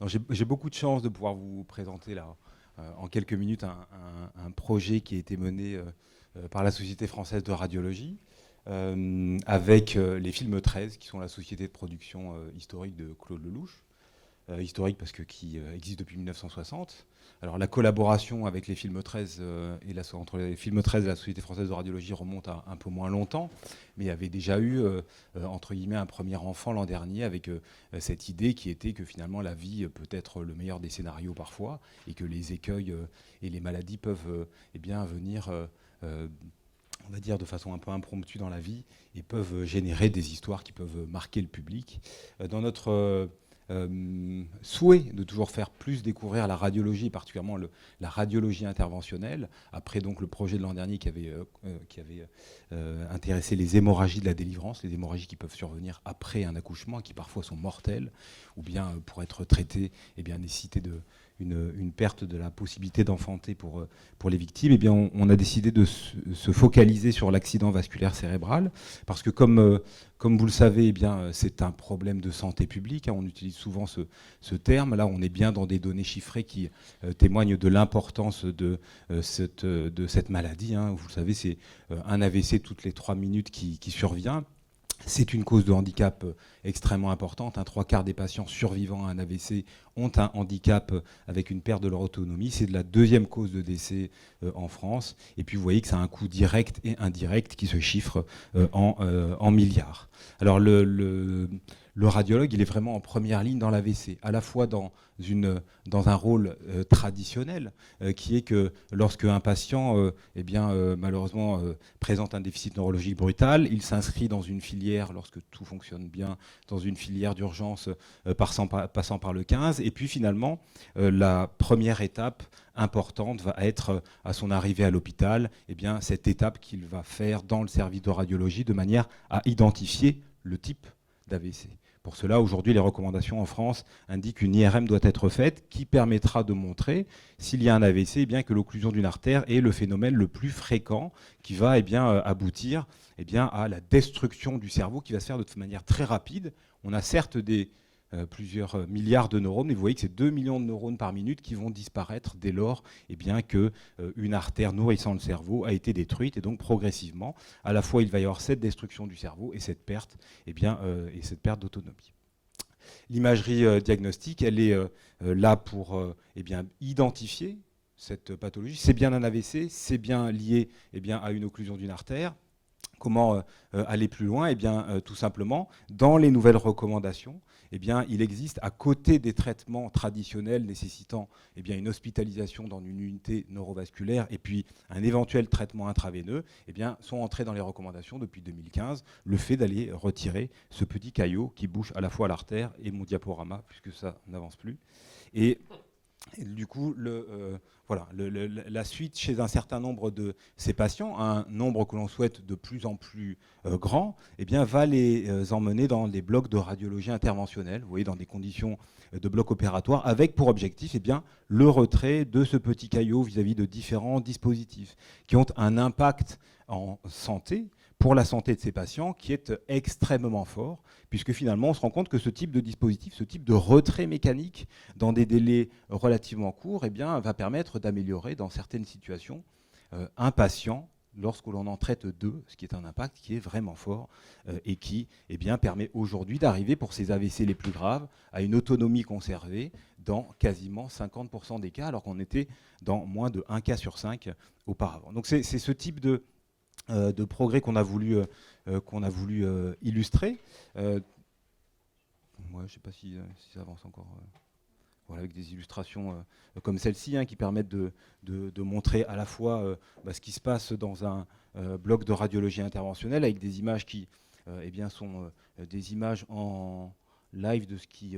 J'ai beaucoup de chance de pouvoir vous présenter là, en quelques minutes un projet qui a été mené par la Société française de radiologie avec les Films 13, qui sont la société de production historique de Claude Lelouch. Historique parce que qui existe depuis 1960. Alors la collaboration avec les Films 13 entre les Films 13 et la Société française de radiologie remonte à un peu moins longtemps, mais il y avait déjà eu entre guillemets un premier enfant l'an dernier avec cette idée qui était que finalement la vie peut être le meilleur des scénarios parfois et que les écueils et les maladies peuvent eh bien venir on va dire de façon un peu impromptue dans la vie et peuvent générer des histoires qui peuvent marquer le public. Dans notre souhait de toujours faire plus découvrir la radiologie, particulièrement la radiologie interventionnelle, après donc le projet de l'an dernier qui avait intéressé les hémorragies de la délivrance, les hémorragies qui peuvent survenir après un accouchement, qui parfois sont mortelles, ou bien pour être traitées, eh bien, nécessiter une perte de la possibilité d'enfanter pour les victimes, eh bien, on a décidé de se focaliser sur l'accident vasculaire cérébral, parce que comme vous le savez, eh bien, c'est un problème de santé publique. On utilise souvent ce terme. Là, on est bien dans des données chiffrées qui témoignent de l'importance de cette maladie. Vous le savez, c'est un AVC toutes les 3 minutes qui survient. C'est une cause de handicap extrêmement importante. 3/4 des patients survivants à un AVC ont un handicap avec une perte de leur autonomie. C'est de la deuxième cause de décès en France. Et puis vous voyez que ça a un coût direct et indirect qui se chiffre en milliards. Alors le radiologue, il est vraiment en première ligne dans l'AVC, à la fois dans un rôle traditionnel, qui est que lorsque un patient malheureusement présente un déficit neurologique brutal, il s'inscrit dans une filière, lorsque tout fonctionne bien, dans une filière d'urgence passant par le 15. Et puis finalement, la première étape importante va être à son arrivée à l'hôpital, eh bien, cette étape qu'il va faire dans le service de radiologie de manière à identifier le type d'AVC. Pour cela, aujourd'hui, les recommandations en France indiquent qu'une IRM doit être faite qui permettra de montrer s'il y a un AVC, eh bien, que l'occlusion d'une artère est le phénomène le plus fréquent qui va aboutir à la destruction du cerveau qui va se faire de manière très rapide. On a certes plusieurs milliards de neurones, mais vous voyez que c'est 2 millions de neurones par minute qui vont disparaître dès lors qu'une artère nourrissant le cerveau a été détruite. Et donc progressivement, à la fois il va y avoir cette destruction du cerveau et cette perte, et cette perte d'autonomie. L'imagerie diagnostique, elle est là pour identifier cette pathologie. C'est bien un AVC, c'est bien lié à une occlusion d'une artère. Comment aller plus loin ? Tout simplement, dans les nouvelles recommandations, il existe, à côté des traitements traditionnels nécessitant une hospitalisation dans une unité neurovasculaire et puis un éventuel traitement intraveineux, sont entrés dans les recommandations depuis 2015 le fait d'aller retirer ce petit caillot qui bouche à la fois l'artère et mon diaporama, puisque ça n'avance plus. Et du coup, la suite chez un certain nombre de ces patients, un nombre que l'on souhaite de plus en plus grand, va les emmener dans des blocs de radiologie interventionnelle, vous voyez, dans des conditions de bloc opératoire, avec pour objectif le retrait de ce petit caillot vis-à-vis de différents dispositifs qui ont un impact en santé, pour la santé de ces patients, qui est extrêmement fort, puisque finalement on se rend compte que ce type de dispositif, ce type de retrait mécanique dans des délais relativement courts, va permettre d'améliorer dans certaines situations un patient lorsque l'on en traite deux, ce qui est un impact qui est vraiment fort et qui permet aujourd'hui d'arriver pour ces AVC les plus graves à une autonomie conservée dans quasiment 50% des cas, alors qu'on était dans moins de 1 cas sur 5 auparavant. Donc c'est ce type de progrès qu'on a voulu illustrer. Je ne sais pas si ça avance encore. Voilà, avec des illustrations comme celle-ci qui permettent de montrer à la fois ce qui se passe dans un bloc de radiologie interventionnelle avec des images qui sont des images en live de ce qui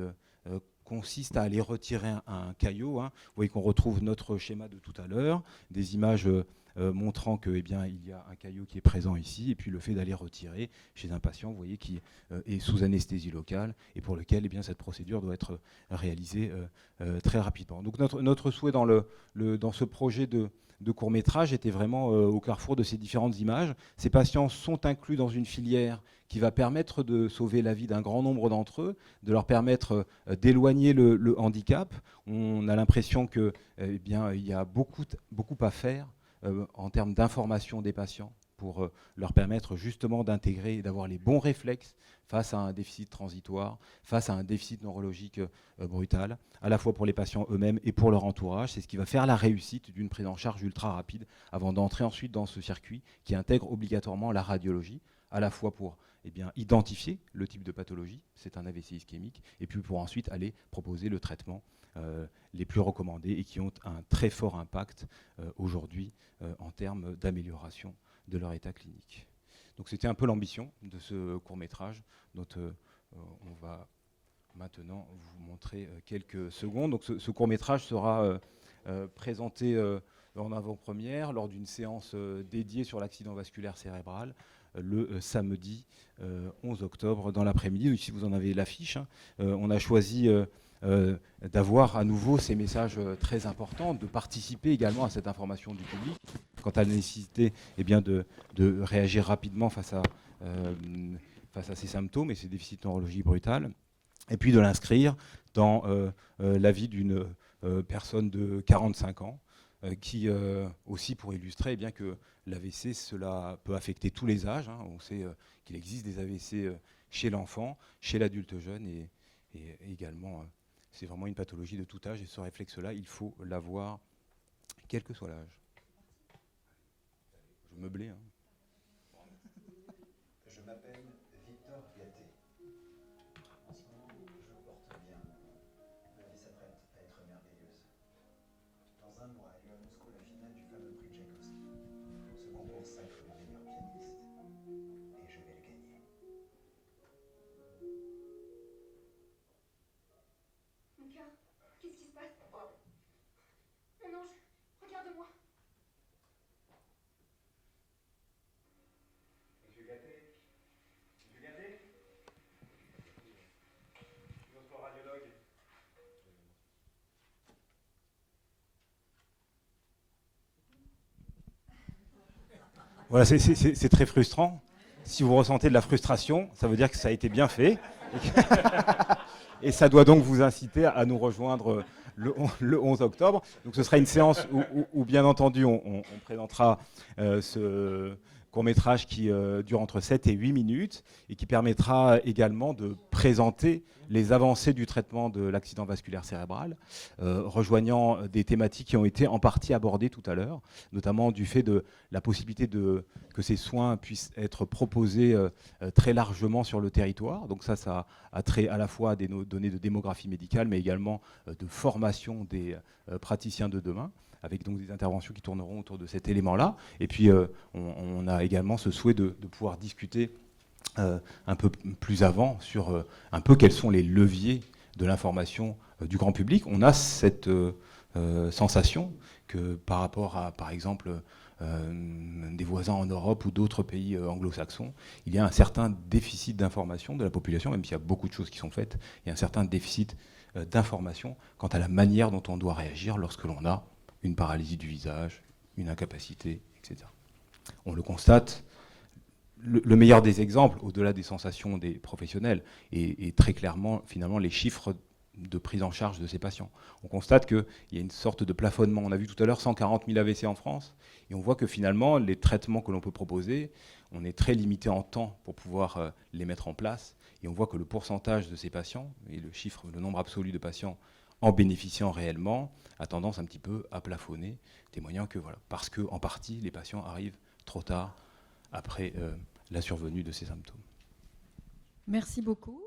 consiste à aller retirer un caillot. Vous voyez qu'on retrouve notre schéma de tout à l'heure, des images montrant que, eh bien, il y a un caillot qui est présent ici, et puis le fait d'aller retirer chez un patient, vous voyez, qui est sous anesthésie locale, et pour lequel, eh bien, cette procédure doit être réalisée très rapidement. Donc notre souhait dans ce projet de court-métrage était vraiment au carrefour de ces différentes images. Ces patients sont inclus dans une filière qui va permettre de sauver la vie d'un grand nombre d'entre eux, de leur permettre d'éloigner le handicap. On a l'impression que, eh bien, il y a beaucoup à faire en termes d'information des patients pour leur permettre justement d'intégrer et d'avoir les bons réflexes face à un déficit transitoire, face à un déficit neurologique brutal, à la fois pour les patients eux-mêmes et pour leur entourage. C'est ce qui va faire la réussite d'une prise en charge ultra rapide avant d'entrer ensuite dans ce circuit qui intègre obligatoirement la radiologie, à la fois pour identifier le type de pathologie, c'est un AVC ischémique, et puis pour ensuite aller proposer le traitement les plus recommandés et qui ont un très fort impact aujourd'hui en termes d'amélioration de leur état clinique. Donc c'était un peu l'ambition de ce court-métrage dont on va maintenant vous montrer quelques secondes. Donc ce court-métrage sera présenté en avant-première lors d'une séance dédiée sur l'accident vasculaire cérébral le samedi 11 octobre dans l'après-midi. Ici vous en avez l'affiche. On a choisi d'avoir à nouveau ces messages très importants, de participer également à cette information du public quant à la nécessité de réagir rapidement face à ces symptômes et ces déficits neurologiques brutals, et puis de l'inscrire dans la vie d'une personne de 45 ans, qui aussi pour illustrer que l'AVC, cela peut affecter tous les âges. On sait qu'il existe des AVC chez l'enfant, chez l'adulte jeune, et également c'est vraiment une pathologie de tout âge, et ce réflexe-là, il faut l'avoir quel que soit l'âge. Je meublais. Je m'appelle Victor Gatté. En ce moment, je porte bien. Ma vie s'apprête à être merveilleuse. Dans un mois a lieu à Moscou la finale du fameux prix Tchaïkovski. Ce concours sacre le meilleur pianiste. Et je vais le gagner. Mon cœur, qu'est-ce qui se passe? Mon ange, regarde-moi. Monsieur Gatté? Monsieur Gatté? Notre radiologue. Voilà, c'est très frustrant. Si vous ressentez de la frustration, ça veut dire que ça a été bien fait. Et ça doit donc vous inciter à nous rejoindre le 11 octobre. Donc ce sera une séance où bien entendu, on présentera ce court-métrage qui dure entre 7 et 8 minutes et qui permettra également de présenter les avancées du traitement de l'accident vasculaire cérébral, rejoignant des thématiques qui ont été en partie abordées tout à l'heure, notamment du fait de la possibilité que ces soins puissent être proposés très largement sur le territoire. Donc ça a trait à la fois à des données de démographie médicale, mais également de formation des praticiens de demain, avec donc des interventions qui tourneront autour de cet élément-là. Et puis on a également ce souhait de pouvoir discuter un peu plus avant sur un peu quels sont les leviers de l'information du grand public. On a cette sensation que par rapport à, par exemple, des voisins en Europe ou d'autres pays anglo-saxons, il y a un certain déficit d'information de la population, même s'il y a beaucoup de choses qui sont faites, il y a un certain déficit d'information quant à la manière dont on doit réagir lorsque l'on a une paralysie du visage, une incapacité, etc. On le constate. Le meilleur des exemples, au-delà des sensations des professionnels, est très clairement, finalement, les chiffres de prise en charge de ces patients. On constate qu'il y a une sorte de plafonnement. On a vu tout à l'heure 140 000 AVC en France, et on voit que finalement, les traitements que l'on peut proposer, on est très limité en temps pour pouvoir les mettre en place, et on voit que le pourcentage de ces patients, et le nombre absolu de patients en bénéficiant réellement, a tendance un petit peu à plafonner, témoignant que, voilà, parce qu'en partie, les patients arrivent trop tard après la survenue de ces symptômes. Merci beaucoup.